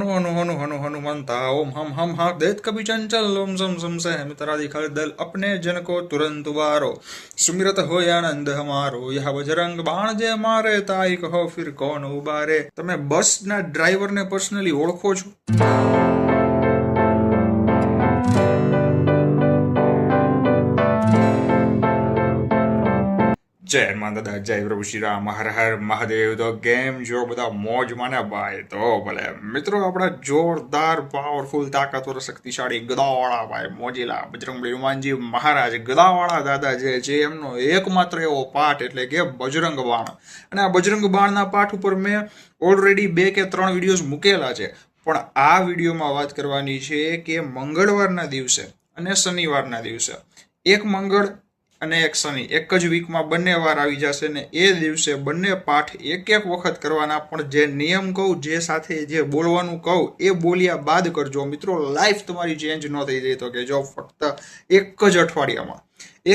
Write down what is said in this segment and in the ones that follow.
हनु हनु हनु हनु हनुमंता ओम हम हा देत कभी चंचल ओम सम सम से मित्रादि खल दल अपने जन को तुरंत उबारो सुमिरत हो आनंद हमारो यह बजरंग बाण जे मारे ताई कहो फिर कौन उबारे। તમે બસ ના ડ્રાઈવર ને પર્સનલી ઓળખો છો? જય હનુમાન દાદા, જય પ્રભુ શ્રીરામ, હર હર મહાદેવ। તો કેમ જો બધા મોજ માને ભાઈ? તો ભલે મિત્રો, આપણા જોરદાર પાવરફુલ તાકાતવર શક્તિશાળી ગદાવાળા ભાઈ મોજીલા બજરંગબલી હનુમાનજી મહારાજ ગદાવાળા દાદા જે છે એમનો એકમાત્ર એવો પાઠ એટલે કે બજરંગ બાણ। અને આ બજરંગ બાણના પાઠ ઉપર મેં ઓલરેડી 2 કે 3 વિડીયોઝ મૂકેલા છે, પણ આ વિડીયોમાં વાત કરવાની છે કે મંગળવારના દિવસે અને શનિવારના દિવસે એક મંગળ અને એક શનિ એક જ વીકમાં બંને વાર આવી જશે ને એ દિવસે બંને પાઠ એક વખત કરવાના, પણ જે નિયમ કહું, જે સાથે જે બોલવાનું કહું એ બોલ્યા બાદ કરજો મિત્રો। લાઈફ તમારી ચેન્જ ન થઈ જાય તો કે જો ફક્ત એક જ અઠવાડિયામાં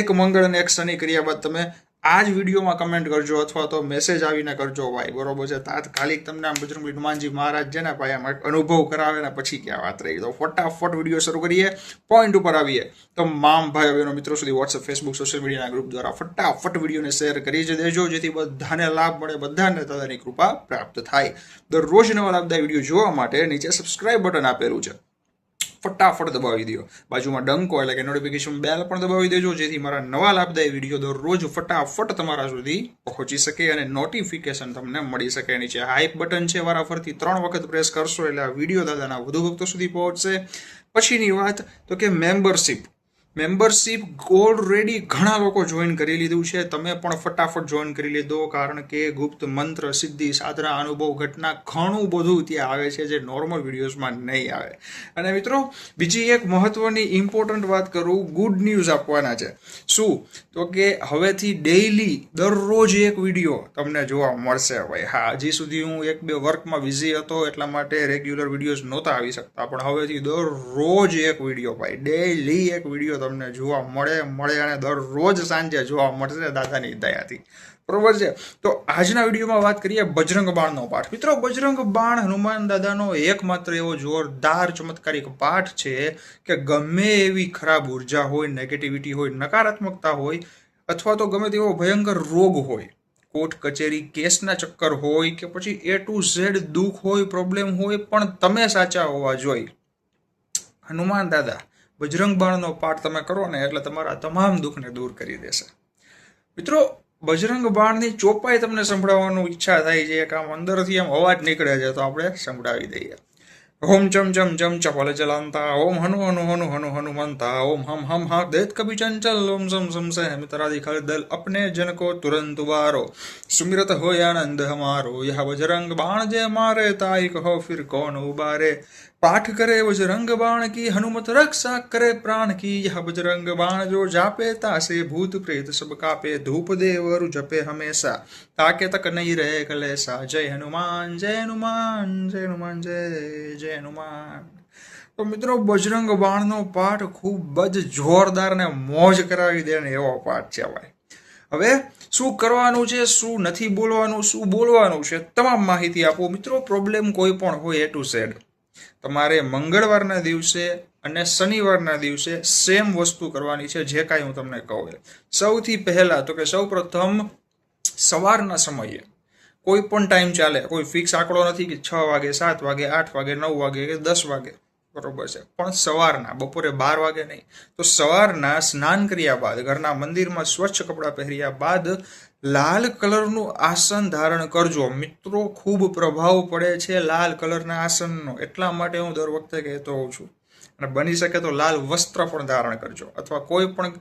એક મંગળ અને એક શનિ કર્યા બાદ તમે આ જ વિડીયોમાં કમેન્ટ કરજો અથવા તો મેસેજ આવીને કરજો ભાઈ, બરોબર છે? તાત્કાલિક તમને આમ બજરંગ હનુમાનજી મહારાજ છે ને ભાઈ આમ અનુભવ કરાવે ને પછી ક્યાં વાત રહી। તો ફટાફટ વિડીયો શરૂ કરીએ, પોઈન્ટ ઉપર આવીએ। તો તમામ ભાઈ બહેનો મિત્રો સુધી વોટ્સઅપ, ફેસબુક, સોશિયલ મીડિયાના ગ્રુપ દ્વારા ફટાફટ વિડીયોને શેર કરી જ દેજો, જેથી બધાને લાભ મળે, બધાને દાદાની કૃપા પ્રાપ્ત થાય। દરરોજ નવા લાભદાયી વિડીયો જોવા માટે નીચે સબસ્ક્રાઇબ બટન આપેલું છે, ફટાફટ દબાવી દો। બાજુમાં ડંકો એટલે કે નોટિફિકેશન બેલ પણ દબાવી દેજો, જેથી મારા નવા લાભદાયી વિડીયો દરરોજ ફટાફટ તમારા સુધી પહોંચી શકે અને નોટિફિકેશન તમને મળી શકે। નીચે હાઈપ બટન છે, વારાફરતી 3 વખત પ્રેસ કરશો એટલે આ વિડીયો દાદાના વધુ ભક્તો સુધી પહોંચશે। પછીની વાત તો કે મેમ્બરશિપ ઓલરેડી ઘણા લોકો જોઈન કરી લીધું છે, તમે પણ ફટાફટ જોઈન કરી લીધો, કારણ કે ગુપ્ત મંત્ર, સિદ્ધિ, સાધના, અનુભવ, ઘટના ઘણું બધું ત્યાં આવે છે જે નોર્મલ વિડીયોઝમાં નહીં આવે। અને મિત્રો, બીજી એક મહત્વની ઇમ્પોર્ટન્ટ વાત કરું, ગુડ ન્યૂઝ આપવાના છે। શું? તો કે હવેથી ડેઇલી દરરોજ એક વિડીયો તમને જોવા મળશે ભાઈ। હા, હજી સુધી હું 1-2 વર્કમાં બિઝી હતો એટલા માટે રેગ્યુલર વિડીયોઝ નહોતા આવી શકતા, પણ હવેથી દરરોજ એક વિડીયો ભાઈ, ડેઇલી એક વિડીયો તમને જોવા મળે અને દરરોજ સાંજે જોવા મળશે દાદાની દયાથી, બરોબર છે? તો આજના વિડીયોમાં વાત કરીએ બજરંગ બાણનો પાઠ। મિત્રો, બજરંગ બાણ હનુમાન દાદાનો એકમાત્ર એવો જોરદાર ચમત્કારિક પાઠ છે કે ગમે એવી ખરાબ ઉર્જા હોય, નેગેટિવિટી હોય, નકારાત્મકતા હોય, અથવા તો ગમે તેવો ભયંકર રોગ હોય, કોર્ટ કચેરી કેસના ચક્કર હોય કે પછી A to Z દુઃખ હોય, પ્રોબ્લેમ હોય, પણ તમે સાચા હોવા જોઈએ। હનુમાન દાદા બજરંગ બાણનો પાઠ તમે કરો ને એટલે તમારા તમામ દુઃખને દૂર કરી દેશે। મિત્રો, બજરંગ બાણની ચોપાઈ તમને સંભળાવવાનું ઈચ્છા થાય છે, કે આમ અંદરથી આમ અવાજ નીકળે છે, તો આપણે સંભળાવી દઈએ। ओम चम चम चम चपल चलंता ओम हनु हनु हनु हनु हनुमंता ओम हम हा देत कभी चंचल ओम सम सम से मित्रादि खल दल अपने जन को तुरंत उबारो सुमिरत हो आनंद हमारो यह बजरंग बाण जे मारे ताई कहो फिर कौन उबारे। पाठ करे बजरंग बाण की हनुमत रक्षा करे प्राण की यह बजरंग बाण जो जापे तासे भूत प्रेत सब कापे धूप दे वरु जपे हमेशा ताके तक नहीं रहे कलेसा। जय हनुमान जय हनुमान जय हनुमान जय जय हनुमान। तो मित्रों, बजरंग बाणनो पाठ खूब ज जोरदार ने मोज करावी दे एवो पाठ छे भाई। હવે શું કરવાનું છે, શું નથી બોલવાનું, શું બોલવાનું છે, તમામ માહિતી આપો મિત્રો। પ્રોબ્લેમ કોઈ પણ હોય A to Z તમારે મંગળવારના દિવસે અને શનિવારના દિવસે સેમ વસ્તુ કરવાની છે, જે કાંઈ હું તમને કહું। સૌથી પહેલા તો કે સૌપ્રથમ સવારના સમયે કોઈ પણ ટાઈમ ચાલે, કોઈ ફિક્સ આંકડો નથી કે 6 વાગે, 7 વાગે, 8 વાગે, 9 વાગે કે 10 વાગે, બરોબર છે, પણ સવારના, બપોરે 12 વાગે નહીં, તો સવારના સ્નાન કર્યા બાદ ઘરના મંદિરમાં સ્વચ્છ કપડાં પહેર્યા બાદ લાલ કલરનું આસન ધારણ કરજો મિત્રો। ખૂબ પ્રભાવ પડે છે લાલ કલરના આસનનો, એટલા માટે હું દર વખતે કહેતો હોઉં છું। અને બની શકે તો લાલ વસ્ત્ર પણ ધારણ કરજો, અથવા કોઈ પણ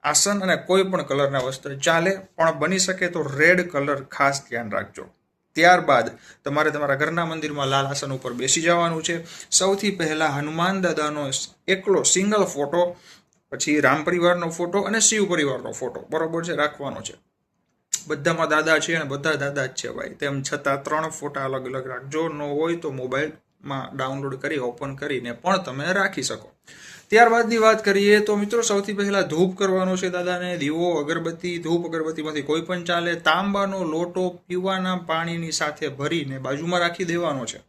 આસન અને કોઈ પણ કલરના વસ્ત્ર ચાલે, પણ બની શકે તો રેડ કલર ખાસ ધ્યાન રાખજો। ત્યારબાદ તમારે તમારા ઘરના મંદિરમાં લાલ આસન ઉપર બેસી જવાનું છે। સૌથી પહેલા હનુમાન દાદાનો એકલો સિંગલ ફોટો, પછી રામ પરિવારનો ફોટો અને શિવ પરિવારનો ફોટો, બરોબર છે, રાખવાનો છે। બધામાં દાદા છે અને બધા દાદા જ છે ભાઈ, તેમ છતાં 3 ફોટા અલગ અલગ રાખજો। ન હોય તો મોબાઈલમાં ડાઉનલોડ કરી ઓપન કરીને પણ તમે રાખી શકો। ત્યારબાદની વાત કરીએ તો મિત્રો, સૌથી પહેલા ધૂપ કરવાનો છે દાદાને। દીવો, અગરબત્તી, ધૂપ અગરબત્તીમાંથી કોઈ પણ ચાલે। તાંબાનો લોટો પીવાના પાણીની સાથે ભરીને બાજુમાં રાખી દેવાનો છે।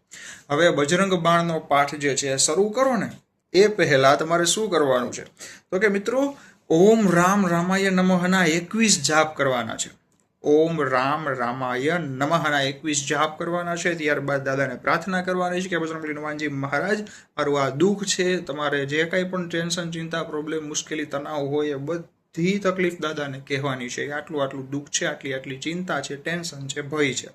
હવે બજરંગ બાણનો પાઠ જે છે શરૂ કરો ને એ પહેલા તમારે શું કરવાનું છે તો કે મિત્રો ઓમ રામ રામાય નમઃના 21 જાપ કરવાના છે. ઓમ રામ રામાય નમઃના 21 જાપ કરવાના છે. ત્યારબાદ દાદાને પ્રાર્થના કરવાની છે કે બજરંગબલી હનુમાનજી મહારાજ, મારું આ દુઃખ છે, તમારે જે કાંઈ પણ ટેન્શન, ચિંતા, પ્રોબ્લેમ, મુશ્કેલી, તણાવ હોય એ બધી તકલીફ દાદાને કહેવાની છે. આટલું દુઃખ છે, આટલી ચિંતા છે, ટેન્શન છે, ભય છે.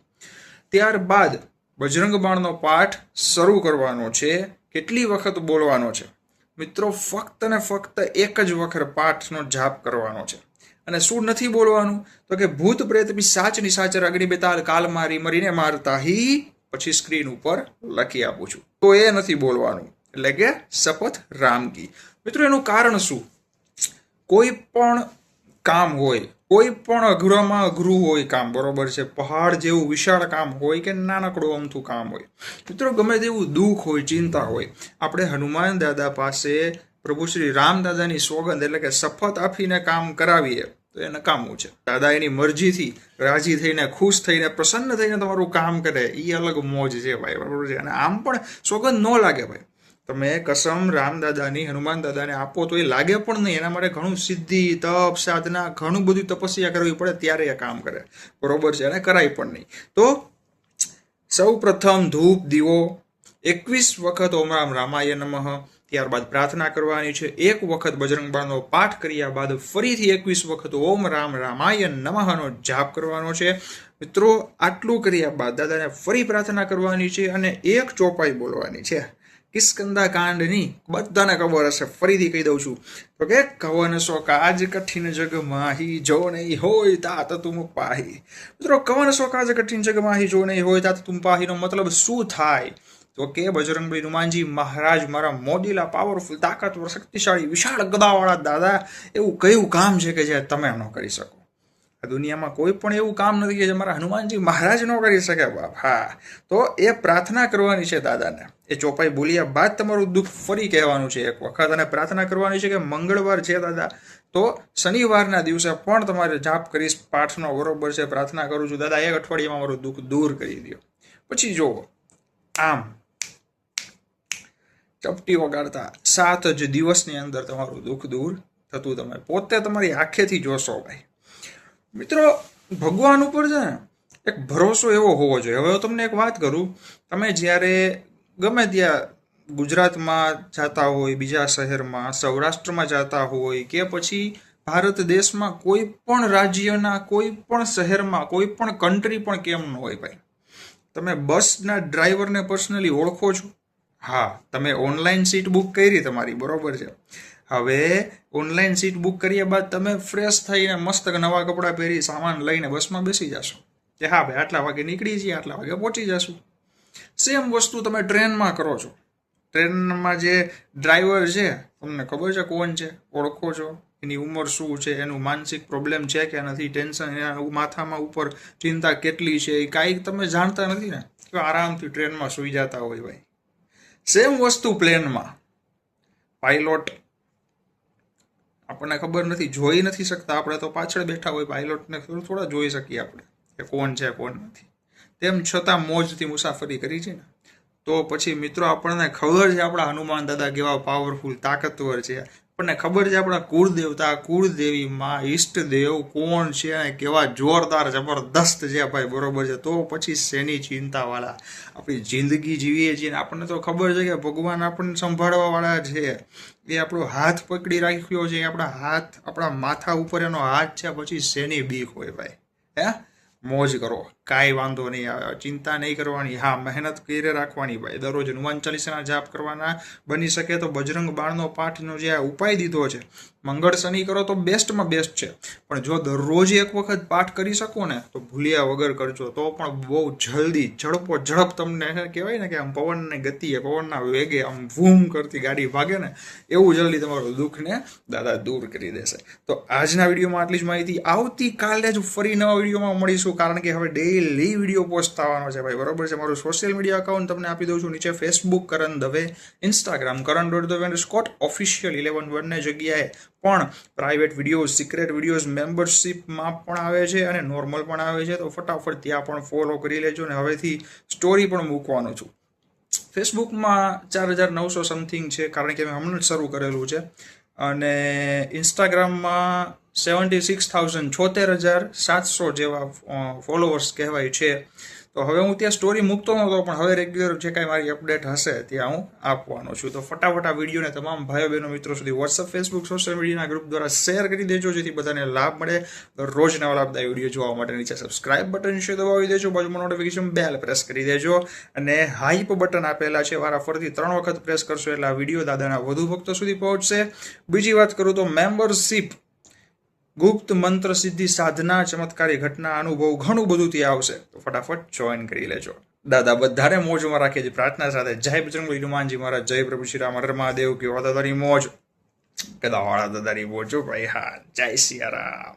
ત્યારબાદ બજરંગ બાણનો પાઠ શરૂ કરવાનો છે. કેટલી વખત બોલવાનો છે મિત્રો? ફક્ત ને ફક્ત એક જ વખત પાઠનો જાપ કરવાનો છે. અને શું નથી બોલવાનું તો કે ભૂત પ્રેત પિશાચ નિશાચર અગ્નિ બેતાલ કાલ મારી મરીને મારતા હી, પછી સ્ક્રીન ઉપર લખી આપું છું, તો એ નથી બોલવાનું. એટલે કે શપથ રામ કી. મિત્રો એનું કારણ શું? કોઈ પણ કામ હોય, કોઈ પણ અઘરામાં અઘરું હોય કામ, બરોબર છે, પહાડ જેવું વિશાળ કામ હોય કે નાનકડું અમથું કામ હોય, મિત્રો ગમે તેવું દુઃખ હોય, ચિંતા હોય, આપણે હનુમાન દાદા પાસે પ્રભુ શ્રી રામ દાદાની સોગંદ એટલે કે શપથ આપીને કામ કરાવીએ તો એ નકામું છે. દાદા એની મરજીથી રાજી થઈને, ખુશ થઈને, પ્રસન્ન થઈને તમારું કામ કરે, એ અલગ મોજ છે ભાઈ, બરોબર છે. અને આમ પણ સોગંદ ન લાગે ભાઈ. તમે કસમ રામ દાદાની, હનુમાન દાદાને આપો તો એ લાગે પણ નહીં. એના માટે ઘણું સિદ્ધિ, તપ, સાધના, ઘણું બધું તપસ્યા કરવી પડે, ત્યારે એ કામ કરે, બરોબર છે. અને કરાય પણ નહીં. તો સૌ પ્રથમ ધૂપ દીવો 21 વખત ઓમ રામ રામાય નમઃ, ત્યારબાદ પ્રાર્થના કરવાની છે. એક વખત બજરંગ બાણનો પાઠ કર્યા બાદ ફરીથી 21 વખત ઓમ રામ રામાય નમઃનો જાપ કરવાનો છે. મિત્રો આટલું કર્યા બાદ દાદાને ફરી પ્રાર્થના કરવાની છે અને એક ચોપાઈ બોલવાની છે. કિસ્કંદા કાંડની બધાને ખબર હશે, ફરીથી કહી દઉં છું તો કે કવન સો કાજ કઠિન જગ માહી, જો નહીં હોય તાત તુમ પાહી. મિત્રો કવન સો કાજ કઠિન જગ માહી, જો નહીં હોય તાત તુમ પાહીનો મતલબ શું થાય તો કે બજરંગબલી હનુમાનજી મહારાજ, મારા મોજીલા, પાવરફુલ, તાકાતવર, શક્તિશાળી, વિશાળ ગદાવાળા દાદા, એવું કયું કામ છે કે જે તમે ન કરી શકો? આ દુનિયામાં કોઈ પણ એવું કામ નથી કે જે મારા હનુમાનજી મહારાજ ન કરી શકે બાપ. હા, તો એ પ્રાર્થના કરવાની છે દાદાને. એ ચોપાઈ બોલ્યા બાદ તમારું દુઃખ ફરી કહેવાનું છે એક વખત, અને પ્રાર્થના કરવાની છે કે મંગળવાર છે દાદા, તો શનિવારના દિવસે પણ તમારે જાપ કરીશ પાઠનો, બરોબર છે, પ્રાર્થના કરું છું દાદા, એક અઠવાડિયામાં મારું દુઃખ દૂર કરી દો. પછી જુઓ, આમ ચપટી વગાડતા 7 જ દિવસની અંદર તમારું દુઃખ દૂર થતું તમે પોતે તમારી આંખેથી જોશો ભાઈ. મિત્રો ભગવાન ઉપર છે ને એક ભરોસો એવો હોવો જોઈએ. હવે તમને એક વાત કરું, તમે જ્યારે ગમે ત્યાં ગુજરાતમાં જતા હોય, બીજા શહેરમાં, સૌરાષ્ટ્રમાં જતા હોય, કે પછી ભારત દેશમાં કોઈ પણ રાજ્યના કોઈ પણ શહેરમાં, કોઈ પણ કન્ટ્રી પણ કેમ ન હોય ભાઈ, તમે બસના ડ્રાઈવરને પર્સનલી ઓળખો છો? હા, તમે ઓનલાઈન સીટ બુક કરી તમારી, બરોબર છે. હવે ઓનલાઈન સીટ બુક કર્યા બાદ તમે ફ્રેશ થઈને મસ્ત નવા કપડાં પહેરી સામાન લઈને બસમાં બેસી જશો કે હા ભાઈ આટલા વાગે નીકળી જઈએ, આટલા વાગે પહોંચી જશું. સેમ વસ્તુ તમે ટ્રેનમાં કરો છો. ટ્રેનમાં જે ડ્રાઈવર છે તમને ખબર છે કોણ છે? ઓળખો છો? એની ઉંમર શું છે? એનું માનસિક પ્રોબ્લેમ છે કે નથી? ટેન્શન, એના માથામાં ઉપર ચિંતા કેટલી છે? એ કાંઈ તમે જાણતા નથી ને, તો આરામથી ટ્રેનમાં સૂઈ જતા હોય ભાઈ. સેમ વસ્તુ પ્લેનમાં. પાયલોટ આપણને ખબર નથી, જોઈ નથી શકતા આપણે, તો પાછળ બેઠા હોય પાયલોટને થોડા જોઈ શકીએ આપણે કે કોણ છે કોણ નથી. તેમ છતાં મોજથી મુસાફરી કરી છે ને. તો પછી મિત્રો આપણને ખબર છે આપણા હનુમાન દાદા કેવા પાવરફુલ, તાકાતવર છે. આપણને ખબર છે આપણા કુળદેવતા, કુળદેવી માં, ઈષ્ટદેવ કોણ છે અને કેવા જોરદાર જબરદસ્ત છે ભાઈ, બરોબર છે. તો પછી શેની ચિંતાવાળા આપણી જિંદગી જીવીએ છીએ. આપણને તો ખબર છે કે ભગવાન આપણને સંભાળવા વાળા છે. એ આપણો હાથ પકડી રાખ્યો છે, આપણા હાથ, આપણા માથા ઉપર એનો હાથ છે. પછી શેની બીક હોય ભાઈ? હે, મોજ કરો, કાંઈ વાંધો નહીં આવે, ચિંતા નહીં કરવાની. હા, મહેનત કરી રાખવાની ભાઈ. દરરોજ હનુમાન ચાલીસાના જાપ કરવાના, બની શકે તો બજરંગ બાણનો પાઠનો જે આ ઉપાય દીધો છે, મંગળ શનિ કરો તો બેસ્ટમાં બેસ્ટ છે. પણ જો દરરોજ એક વખત પાઠ કરી શકો ને તો ભૂલ્યા વગર કરજો, તો પણ બહુ જલ્દી ઝડપ તમને કહેવાય ને કે આમ પવનની ગતિએ, પવનના વેગે આમ વૂમ કરતી ગાડી ભાગે ને, એવું જલ્દી તમારું દુઃખને દાદા દૂર કરી દેશે. તો આજના વિડીયોમાં આટલી જ માહિતી. આવતીકાલે જ ફરી નવા વિડીયોમાં મળીશું, કારણ કે હવે ડેઈલી વિડીયો પોસ્ટ થવાનો છે ભાઈ, બરોબર છે. મારું સોશિયલ મીડિયા અકાઉન્ટ તમને આપી દઉં છું નીચે. ફેસબુક કરણ દવે, ઇન્સ્ટાગ્રામ kરણ.dave_official 11 બંને જગ્યાએ પણ પ્રાઇવેટ વિડીયોઝ, સિક્રેટ વિડીયોઝ મેમ્બરશિપમાં પણ આવે છે અને નોર્મલ પણ આવે છે. તો ફટાફટ ત્યાં પણ ફોલો કરી લેજો. અને હવેથી સ્ટોરી પણ મૂકવાનો છું. ફેસબુકમાં 4,900 સમથિંગ છે, કારણ કે મેં હમણાં જ શરૂ કરેલું છે. અને ઇન્સ્ટાગ્રામમાં 76,000 જેવા ફોલોવર્સ કહેવાય છે. તો હવે હું ત્યાં સ્ટોરી મૂકતો નહોતો, પણ હવે રેગ્યુલર જે કાંઈ મારી અપડેટ હશે ત્યાં હું આપવાનો છું. તો ફટાફટ આ વિડીયોને તમામ ભાઈઓ બહેનો મિત્રો સુધી વોટ્સઅપ, ફેસબુક, સોશિયલ મીડિયાના ગ્રુપ દ્વારા શેર કરી દેજો, જેથી બધાને લાભ મળે. રોજ નવા લાભદાયી વિડીયો જોવા માટે નીચે સબસ્ક્રાઇબ બટન છે દબાવી દેજો, બાજુમાં નોટિફિકેશન બેલ પ્રેસ કરી દેજો, અને હાઈપ બટન આપેલા છે વારાફરતી 3 વખત પ્રેસ કરશો એટલે આ વિડીયો દાદાના વધુ ભક્તો સુધી પહોંચશે. બીજી વાત કરું તો મેમ્બરશિપ, ગુપ્ત મંત્ર સિદ્ધિ, સાધના, ચમત્કારી ઘટના, અનુભવ ઘણું બધું ત્યાં આવશે. તો ફટાફટ જોઈન કરી લેજો. દાદા બધાને મોજમાં રાખે છે પ્રાર્થના સાથે. જય બજરંગબલી, હનુમાનજી મહારાજ, જય પ્રભુ શ્રી રામ, હર મહાદેવ, કે દાદાની મોજ, કદા વાળા દાદાની મોજ ભાઈ. હા, જય સિયારામ.